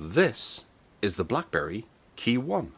This is the Blackberry KeyOne.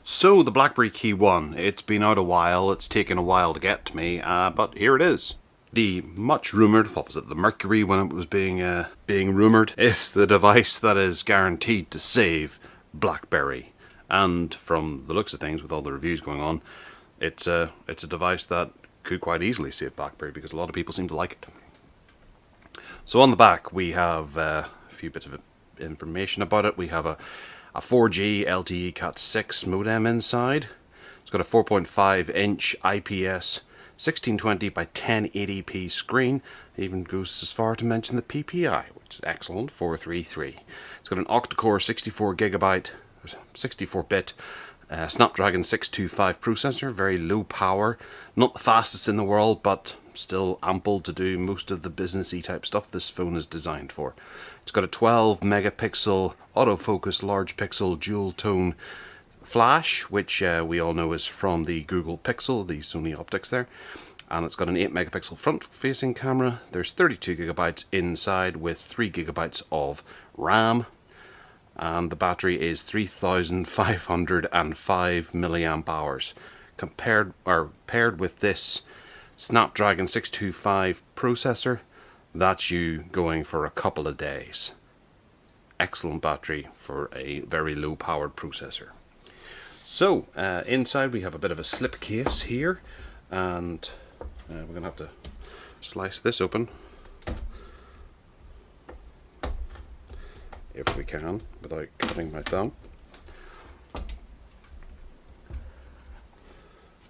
So the Blackberry KeyOne, it's been out a while, it's taken a while to get to me, but here it is. The much rumoured, what was it, the Mercury when it was being rumoured, is the device that is guaranteed to save Blackberry. And from the looks of things, with all the reviews going on, it's a device that could quite easily save Blackberry because a lot of people seem to like it. So on the back we have a few bits of information about it. We have a 4G LTE Cat6 modem inside. It's got a 4.5 inch IPS 1620 by 1080p screen. It even goes as far to mention the PPI, which is excellent, 433. It's got an Octa-core 64-bit Snapdragon 625 processor, very low power, not the fastest in the world, but still ample to do most of the businessy type stuff this phone is designed for. It's got a 12 megapixel autofocus large pixel dual tone flash, which we all know is from the Google Pixel, the Sony optics there. And it's got an 8 megapixel front facing camera. There's 32 gigabytes inside with 3 gigabytes of RAM. And the battery is 3,505 milliamp hours. Paired with this Snapdragon 625 processor, that's you going for a couple of days. Excellent battery for a very low powered processor. So inside we have a bit of a slip case here, and we're going to have to slice this open if we can without cutting my thumb.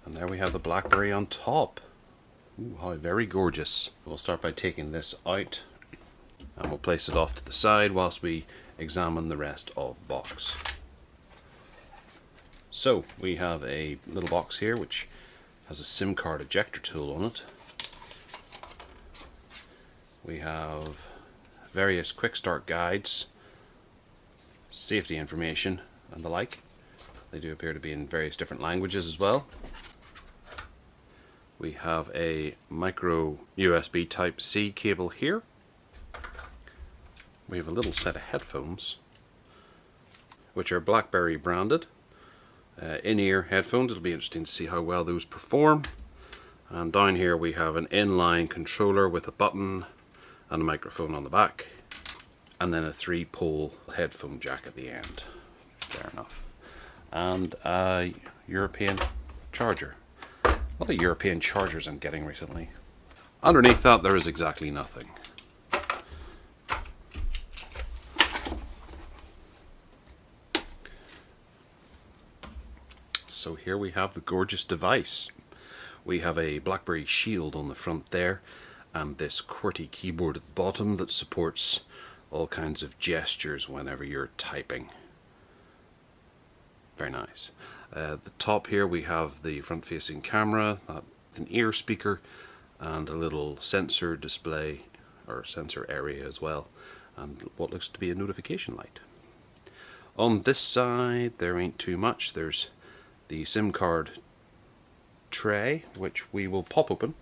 And there we have the Blackberry on top. Ooh, how very gorgeous. We'll start by taking this out and we'll place it off to the side whilst we examine the rest of the box. So we have a little box here which has a SIM card ejector tool on it. We have various quick start guides, safety information and the like. They do appear to be in various different languages as well. We have a micro USB Type-C cable here. We have a little set of headphones which are Blackberry branded. In-ear headphones. It'll be interesting to see how well those perform. And down here we have an inline controller with a button and a microphone on the back, and then a 3-pole headphone jack at the end. Fair enough. And a European charger. A lot of European chargers I'm getting recently. Underneath that there is exactly nothing. So here we have the gorgeous device. We have a Blackberry shield on the front there, and this Qwerty keyboard at the bottom that supports all kinds of gestures whenever you're typing. Very nice. At the top here we have the front facing camera, an ear speaker, and a little sensor display, or sensor area as well, and what looks to be a notification light. On this side there ain't too much. There's the SIM card tray, which we will pop open.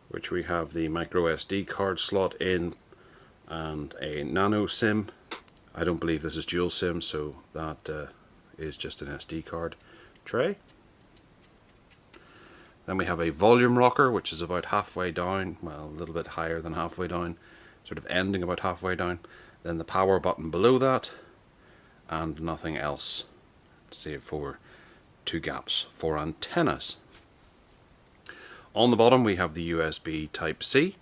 Which we have the microSD card slot in and a nano SIM. I don't believe this is dual SIM, so that is just an SD card tray. Then we have a volume rocker, which is about halfway down, well, a little bit higher than halfway down, sort of ending about halfway down. Then the power button below that, and nothing else, save for 2 gaps for antennas. On the bottom we have the USB Type-C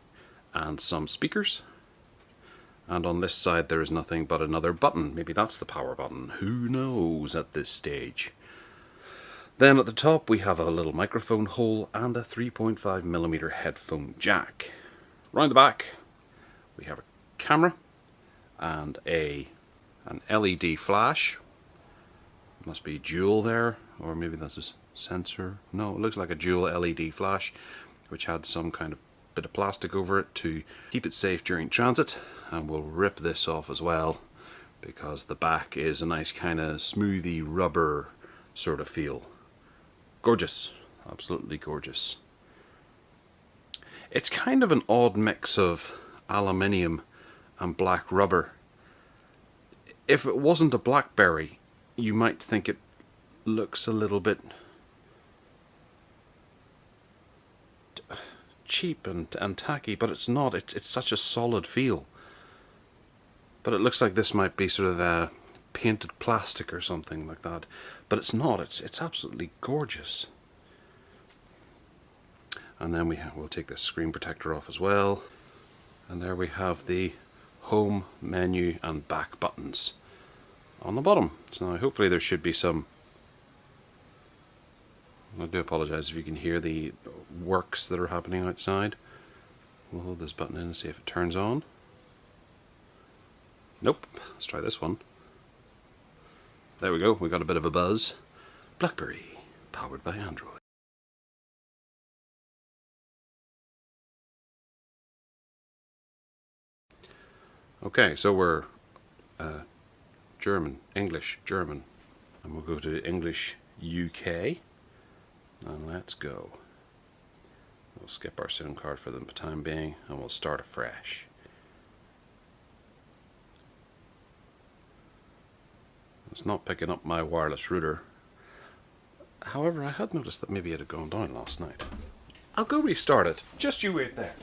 and some speakers, and on this side there is nothing but another button. Maybe that's the power button, who knows at this stage. Then at the top we have a little microphone hole and a 3.5mm headphone jack. Round the back we have a camera and an LED flash. Must be dual there, or maybe that's a sensor. No, it looks like a dual LED flash which had some kind of bit of plastic over it to keep it safe during transit, and we'll rip this off as well because the back is a nice kind of smoothie rubber sort of feel. Gorgeous, absolutely gorgeous. It's kind of an odd mix of aluminium and black rubber. If it wasn't a Blackberry, you might think it looks a little bit cheap and tacky, but it's not. It's such a solid feel. But it looks like this might be sort of painted plastic or something like that. But it's not. It's absolutely gorgeous. And then we'll take this screen protector off as well. And there we have the home, menu and back buttons on the bottom. So now hopefully there should be some... I do apologise if you can hear the works that are happening outside. We'll hold this button in and see if it turns on. Nope. Let's try this one. There we go. We got a bit of a buzz. Blackberry, powered by Android. Okay, so we're German, English, German, and we'll go to English UK. And let's go. We'll skip our SIM card for the time being and we'll start afresh. It's not picking up my wireless router. However, I had noticed that maybe it had gone down last night. I'll go restart it. Just you wait there.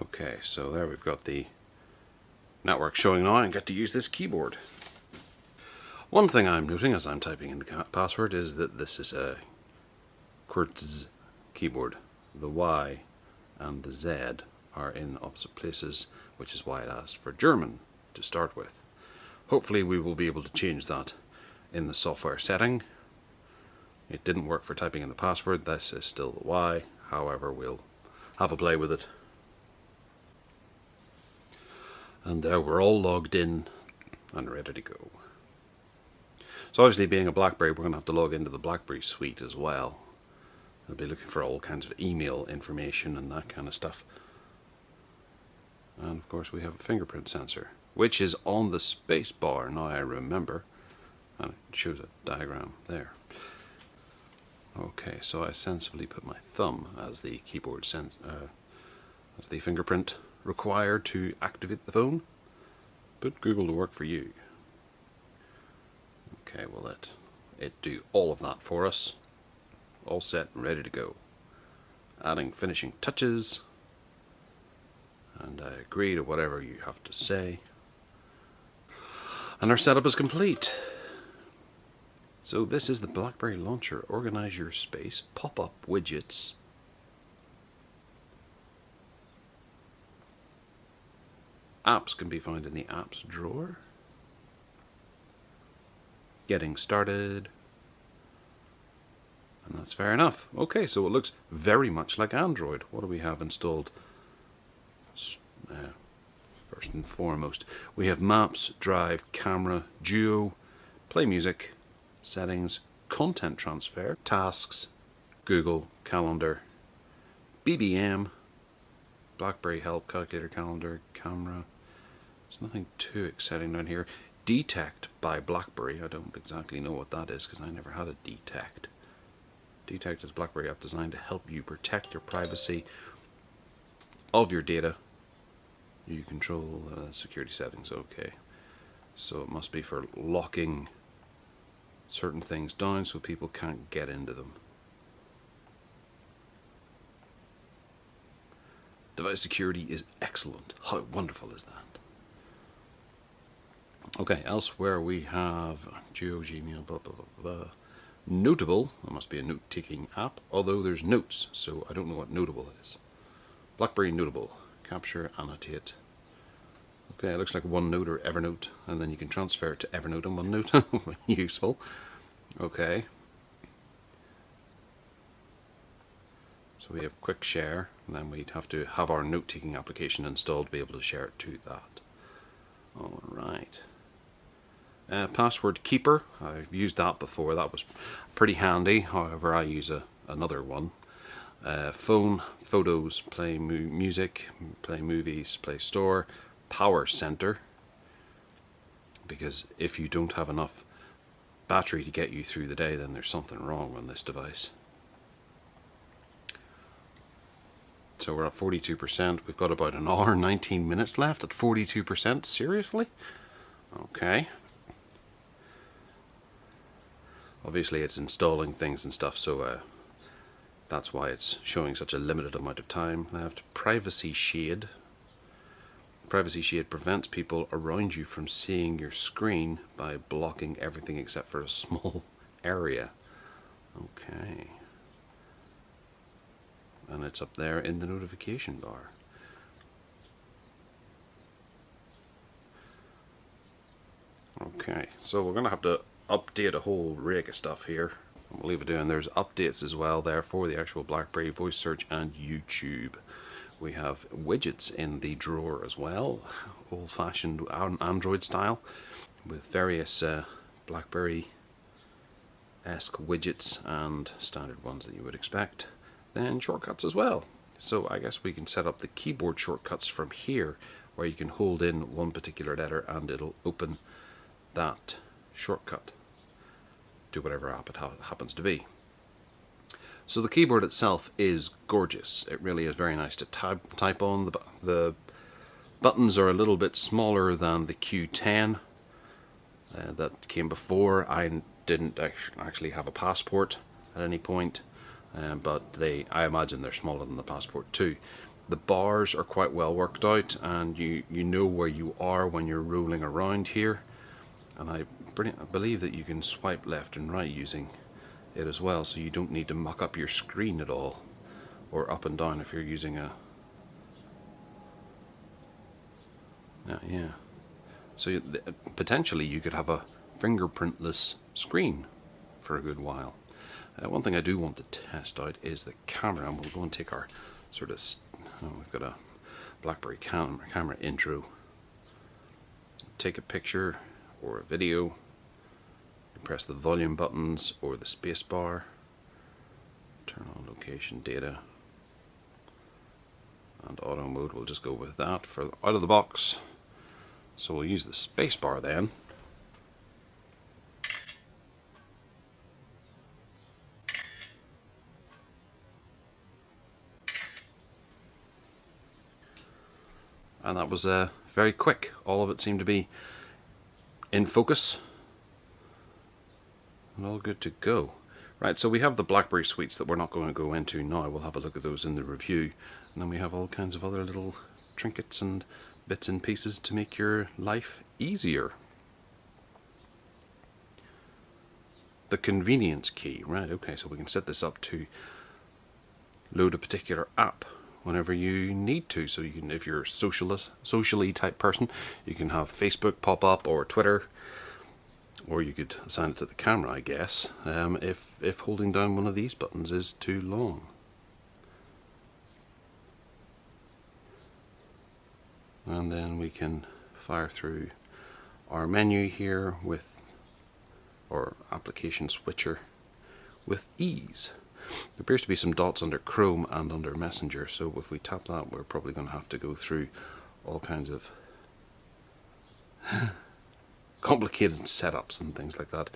Okay, so there we've got the network showing now and get to use this keyboard. One thing I'm noting as I'm typing in the password is that this is a Qwerty keyboard. The Y and the Z are in opposite places, which is why it asked for German to start with. Hopefully we will be able to change that in the software setting. It didn't work for typing in the password. This is still the Y. However, we'll have a play with it. And there we're all logged in and ready to go. So obviously, being a Blackberry, we're going to have to log into the Blackberry suite as well. I'll be looking for all kinds of email information and that kind of stuff. And of course we have a fingerprint sensor, which is on the space bar, now I remember. And it shows a diagram there. Okay, so I sensibly put my thumb as the keyboard as the fingerprint required to activate the phone. Put Google to work for you. Okay, we'll let it do all of that for us. All set and ready to go. Adding finishing touches. And I agree to whatever you have to say. And our setup is complete. So this is the Blackberry launcher. Organize your space. Pop-up widgets. Apps can be found in the apps drawer. Getting started. And that's fair enough. Okay, so it looks very much like Android. What do we have installed? First and foremost, we have Maps, Drive, Camera, Duo, Play Music, Settings, Content Transfer, Tasks, Google, Calendar, BBM, Blackberry Help, Calculator, Calendar, Camera. There's nothing too exciting down here. DTEK by Blackberry. I don't exactly know what that is because I never had a DTEK. DTEK is a Blackberry app designed to help you protect your privacy of your data. You control security settings. Okay, so it must be for locking certain things down so people can't get into them. Device security is excellent. How wonderful is that? Okay, elsewhere we have Geo, Gmail, blah, blah, blah, blah. Notable, that must be a note-taking app, although there's notes, so I don't know what Notable is. Blackberry Notable, capture, annotate. Okay, it looks like OneNote or Evernote, and then you can transfer it to Evernote and OneNote. Useful. Okay. So we have Quick Share, and then we'd have to have our note-taking application installed to be able to share it to that. Alright. Password Keeper, I've used that before, that was pretty handy, however I use another one. phone, photos, play music, play movies, play store, power center, because if you don't have enough battery to get you through the day, then there's something wrong on this device. So we're at 42%. We've got about an hour and 19 minutes left at 42%. Seriously? Okay. Obviously it's installing things and stuff, so that's why it's showing such a limited amount of time. I have to privacy shade. Privacy shade prevents people around you from seeing your screen by blocking everything except for a small area. Okay. And it's up there in the notification bar. Okay, so we're going to have to update a whole rig of stuff here. We'll leave it doing. There's updates as well there for the actual BlackBerry voice search and YouTube. We have widgets in the drawer as well, old-fashioned Android style, with various BlackBerry-esque widgets and standard ones that you would expect. Then shortcuts as well. So I guess we can set up the keyboard shortcuts from here, where you can hold in one particular letter and it'll open that shortcut to whatever app it happens to be. So the keyboard itself is gorgeous. It really is very nice to type on. The buttons are a little bit smaller than the Q10 that came before. I didn't actually have a Passport at any point. But I imagine they're smaller than the Passport too. The bars are quite well worked out, and you know where you are when you're rolling around here. And I believe that you can swipe left and right using it as well, so you don't need to muck up your screen at all, or up and down if you're using a... yeah. So potentially you could have a fingerprintless screen for a good while. One thing I do want to test out is the camera, and we'll go and take our sort of, we've got a BlackBerry camera intro. Take a picture or a video, press the volume buttons or the space bar, turn on location data, and auto mode, we'll just go with that for out of the box. So we'll use the space bar then. And that was very quick. All of it seemed to be in focus and all good to go. Right, so we have the BlackBerry suites that we're not going to go into now. We'll have a look at those in the review. And then we have all kinds of other little trinkets and bits and pieces to make your life easier. The convenience key. Right, okay, so we can set this up to load a particular app whenever you need to. So you can, if you're a socially type person, you can have Facebook pop up or Twitter, or you could assign it to the camera, I guess, if holding down one of these buttons is too long. And then we can fire through our menu here with, or application switcher, with ease. There appears to be some dots under Chrome and under Messenger, so if we tap that, we're probably going to have to go through all kinds of complicated setups and things like that.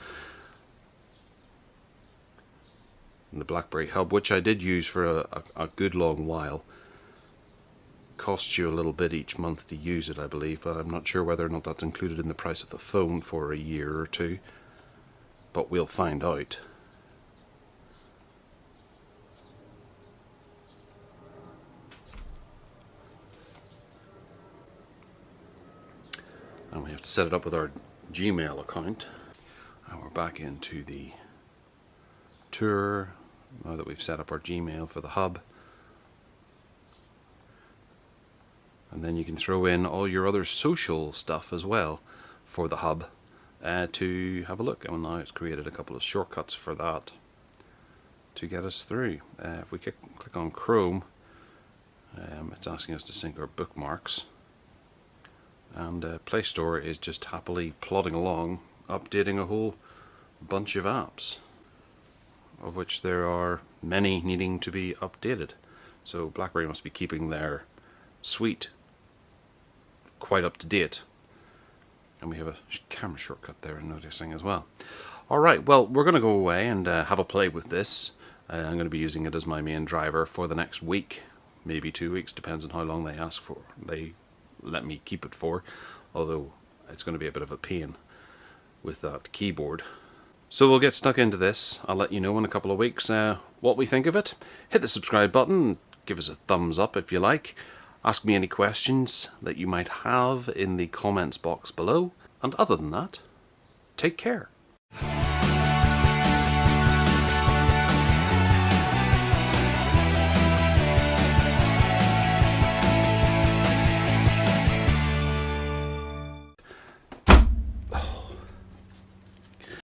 And the BlackBerry Hub, which I did use for a good long while, costs you a little bit each month to use it, I believe, but I'm not sure whether or not that's included in the price of the phone for a year or two, but we'll find out. And we have to set it up with our Gmail account. And we're back into the tour now that we've set up our Gmail for the hub. And then you can throw in all your other social stuff as well for the hub to have a look. And now it's created a couple of shortcuts for that to get us through. If we click on Chrome, it's asking us to sync our bookmarks. And Play Store is just happily plodding along, updating a whole bunch of apps, of which there are many needing to be updated. So BlackBerry must be keeping their suite quite up to date. And we have a camera shortcut there, I'm noticing as well. Alright, well, we're going to go away and have a play with this. I'm going to be using it as my main driver for the next week, maybe 2 weeks, depends on how long they ask for. They let me keep it for, although it's going to be a bit of a pain with that keyboard. So we'll get stuck into this. I'll let you know in a couple of weeks what we think of it. Hit the subscribe button, give us a thumbs up if you like. Ask me any questions that you might have in the comments box below. And other than that, take care.